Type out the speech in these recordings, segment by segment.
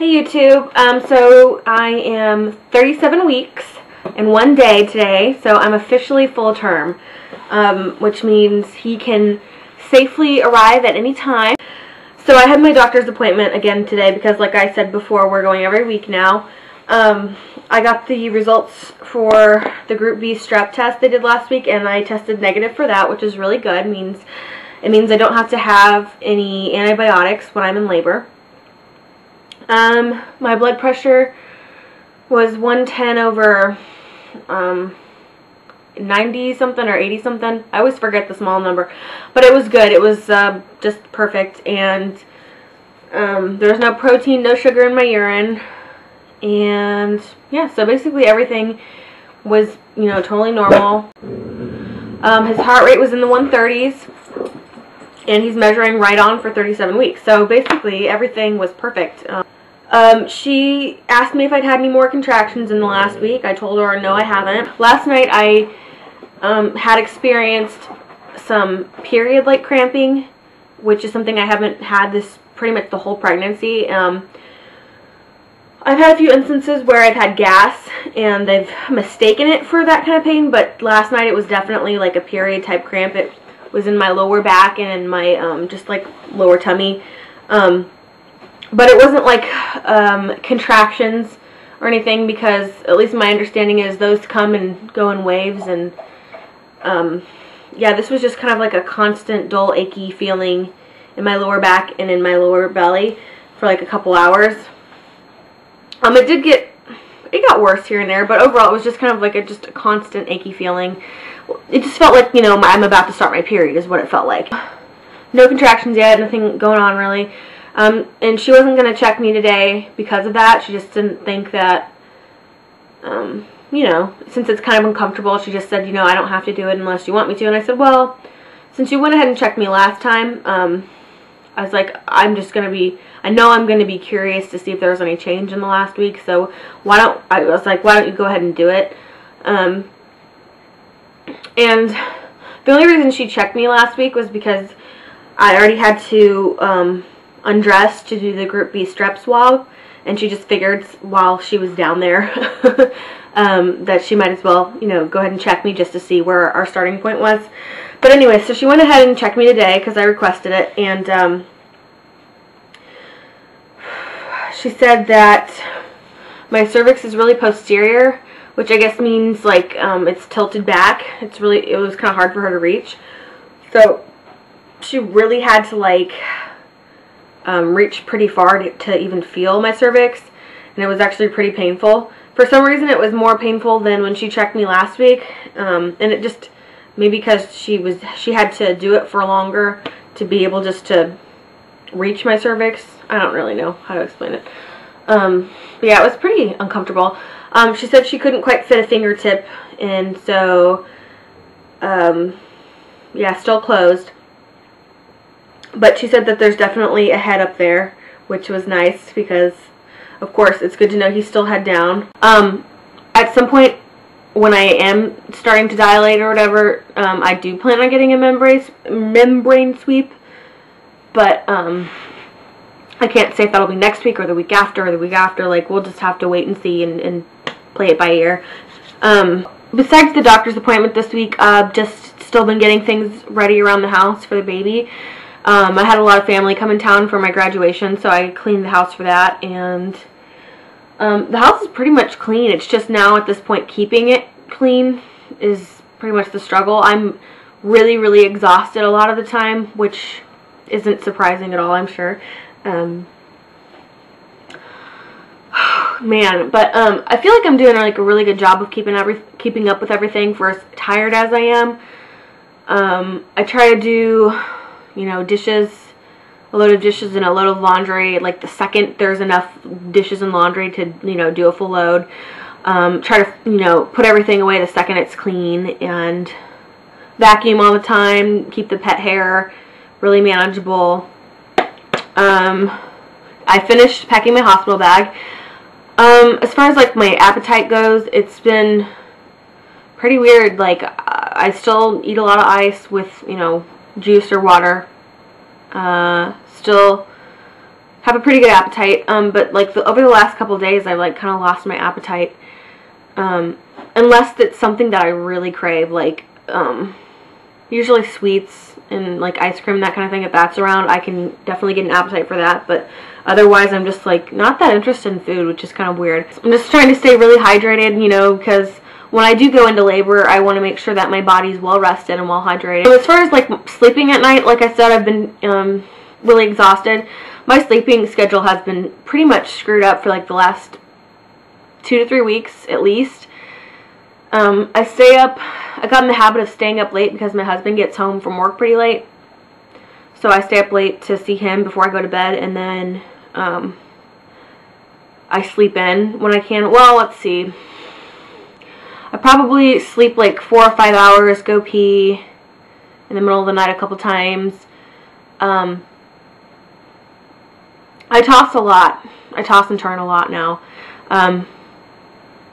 Hey YouTube, so I am 37 weeks and 1 day today, so I'm officially full term, which means he can safely arrive at any time. So I had my doctor's appointment again today because, like I said before, we're going every week now. I got the results for the Group B strep test they did last week, and I tested negative for that, which is really good. It means I don't have to have any antibiotics when I'm in labor. My blood pressure was 110 over 90 something or 80 something. I always forget the small number, but it was good. It was just perfect, and there was no protein, no sugar in my urine, and yeah, so basically everything was, you know, totally normal. His heart rate was in the 130s, and he's measuring right on for 37 weeks, so basically everything was perfect. She asked me if I'd had any more contractions in the last week. I told her no, I haven't. Last night I had experienced some period-like cramping, which is something I haven't had this pretty much the whole pregnancy. I've had a few instances where I've had gas and they've mistaken it for that kind of pain, but last night it was definitely like a period type cramp. It was in my lower back and in my just like lower tummy. But it wasn't like contractions or anything, because at least my understanding is those come and go in waves, and yeah, this was just kind of like a constant dull achy feeling in my lower back and in my lower belly for like a couple hours. It got worse here and there, but overall it was just kind of like just a constant achy feeling. It just felt like, you know, I'm about to start my period is what it felt like. No contractions yet, nothing going on really. And she wasn't going to check me today because of that. She just didn't think that, you know, since it's kind of uncomfortable, she just said, you know, I don't have to do it unless you want me to. And I said, well, since you went ahead and checked me last time, I was like, I know I'm going to be curious to see if there was any change in the last week, so I was like, why don't you go ahead and do it? And the only reason she checked me last week was because I already had to, undressed to do the Group B strep swab, and she just figured while she was down there that she might as well, you know, go ahead and check me just to see where our starting point was. But anyway, so she went ahead and checked me today because I requested it, and she said that my cervix is really posterior, which I guess means like it's tilted back. It was kind of hard for her to reach, so she really had to like reach pretty far to even feel my cervix, and it was actually pretty painful. For some reason it was more painful than when she checked me last week, and it just, maybe because she had to do it for longer to be able just to reach my cervix. I don't really know how to explain it. But yeah, it was pretty uncomfortable. She said she couldn't quite fit a fingertip, and so yeah, still closed. But she said that there's definitely a head up there, which was nice because, of course, it's good to know he's still head down. At some point when I am starting to dilate or whatever, I do plan on getting a membrane sweep, but I can't say if that'll be next week or the week after or the week after. Like, we'll just have to wait and see and play it by ear. Besides the doctor's appointment this week, I've just still been getting things ready around the house for the baby. I had a lot of family come in town for my graduation, so I cleaned the house for that, and the house is pretty much clean. It's just now at this point keeping it clean is pretty much the struggle. I'm really, really exhausted a lot of the time, which isn't surprising at all, I'm sure. Man, but I feel like I'm doing like a really good job of keeping up with everything for as tired as I am. I try to do, you know, a load of dishes and a load of laundry, like the second there's enough dishes and laundry to, you know, do a full load. Try to, you know, put everything away the second it's clean, and vacuum all the time, keep the pet hair really manageable. I finished packing my hospital bag. As far as like my appetite goes, it's been pretty weird. Like, I still eat a lot of ice with, you know, juice or water. Still have a pretty good appetite, but like over the last couple of days I've like kind of lost my appetite, unless it's something that I really crave, like usually sweets and like ice cream, that kind of thing. If that's around, I can definitely get an appetite for that, but otherwise I'm just like not that interested in food, which is kind of weird. I'm just trying to stay really hydrated, you know, because when I do go into labor, I want to make sure that my body's well rested and well hydrated. So as far as like sleeping at night, like I said, I've been really exhausted. My sleeping schedule has been pretty much screwed up for like the last 2 to 3 weeks at least. I stay up, I got in the habit of staying up late because my husband gets home from work pretty late. So I stay up late to see him before I go to bed, and then I sleep in when I can. Well, let's see. I probably sleep like 4 or 5 hours, go pee in the middle of the night a couple times. I toss a lot. I toss and turn a lot now. And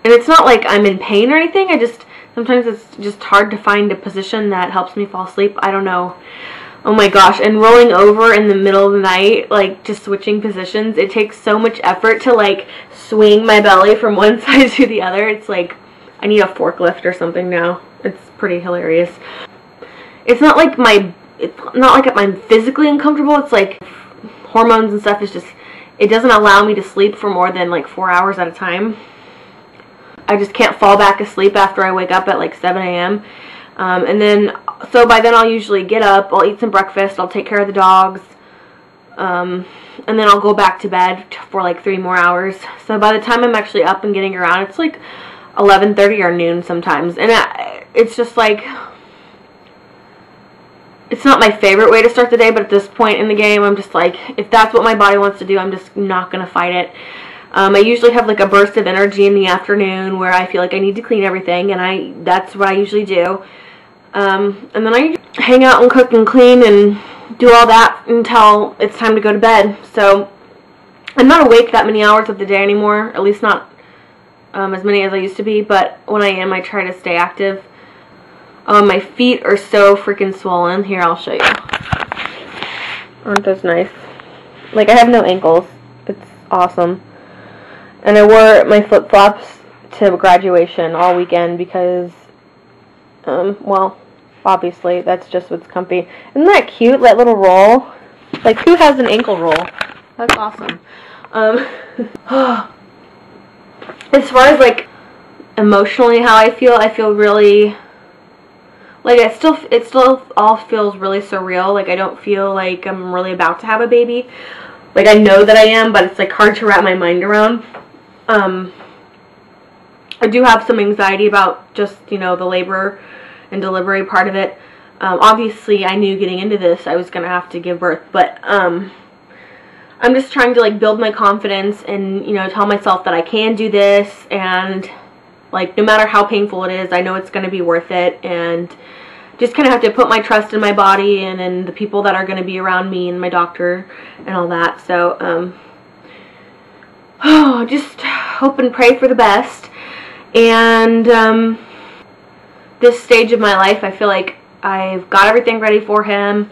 it's not like I'm in pain or anything. Sometimes it's just hard to find a position that helps me fall asleep. I don't know. Oh my gosh. And rolling over in the middle of the night, like just switching positions, it takes so much effort to like swing my belly from one side to the other. It's like I need a forklift or something now. It's pretty hilarious. It's not like I'm physically uncomfortable. It's like hormones and stuff. It's just, it doesn't allow me to sleep for more than like 4 hours at a time. I just can't fall back asleep after I wake up at like 7 a.m. And then, so by then I'll usually get up, I'll eat some breakfast, I'll take care of the dogs, and then I'll go back to bed for like 3 more hours. So by the time I'm actually up and getting around, it's like 11:30 or noon sometimes. And it's just like, it's not my favorite way to start the day, but at this point in the game, I'm just like, if that's what my body wants to do, I'm just not going to fight it. I usually have like a burst of energy in the afternoon where I feel like I need to clean everything, and that's what I usually do. And then I hang out and cook and clean and do all that until it's time to go to bed. So I'm not awake that many hours of the day anymore, at least not as many as I used to be, but when I am, I try to stay active. My feet are so freaking swollen. Here, I'll show you. Aren't those nice? Like, I have no ankles. It's awesome. And I wore my flip-flops to graduation all weekend because, well, obviously, that's just what's comfy. Isn't that cute, that little roll? Like, who has an ankle roll? That's awesome. As far as, like, emotionally how I feel really, like, it still all feels really surreal. Like, I don't feel like I'm really about to have a baby. Like, I know that I am, but it's, like, hard to wrap my mind around. I do have some anxiety about just, you know, the labor and delivery part of it. Obviously, I knew getting into this I was going to have to give birth, but, I'm just trying to, like, build my confidence and, you know, tell myself that I can do this, and, like, no matter how painful it is, I know it's going to be worth it, and just kind of have to put my trust in my body and in the people that are going to be around me and my doctor and all that. So, just hope and pray for the best. And, this stage of my life, I feel like I've got everything ready for him,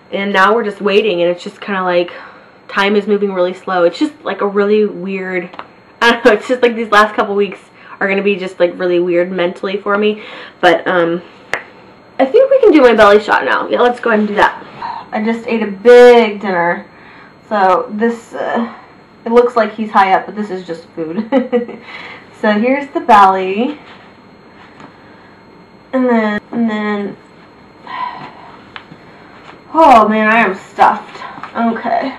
and now we're just waiting, and it's just kind of like time is moving really slow. It's just like a really weird, I don't know, it's just like these last couple weeks are going to be just like really weird mentally for me. But, I think we can do my belly shot now. Yeah, let's go ahead and do that. I just ate a big dinner. So this, it looks like he's high up, but this is just food. So here's the belly. And then, oh man, I am stuffed. Okay.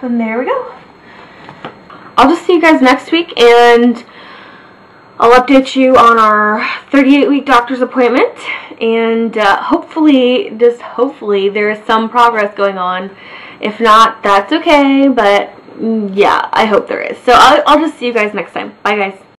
And there we go. I'll just see you guys next week, and I'll update you on our 38-week doctor's appointment, and hopefully, just hopefully, there is some progress going on. If not, that's okay, but yeah, I hope there is. So I'll just see you guys next time. Bye, guys.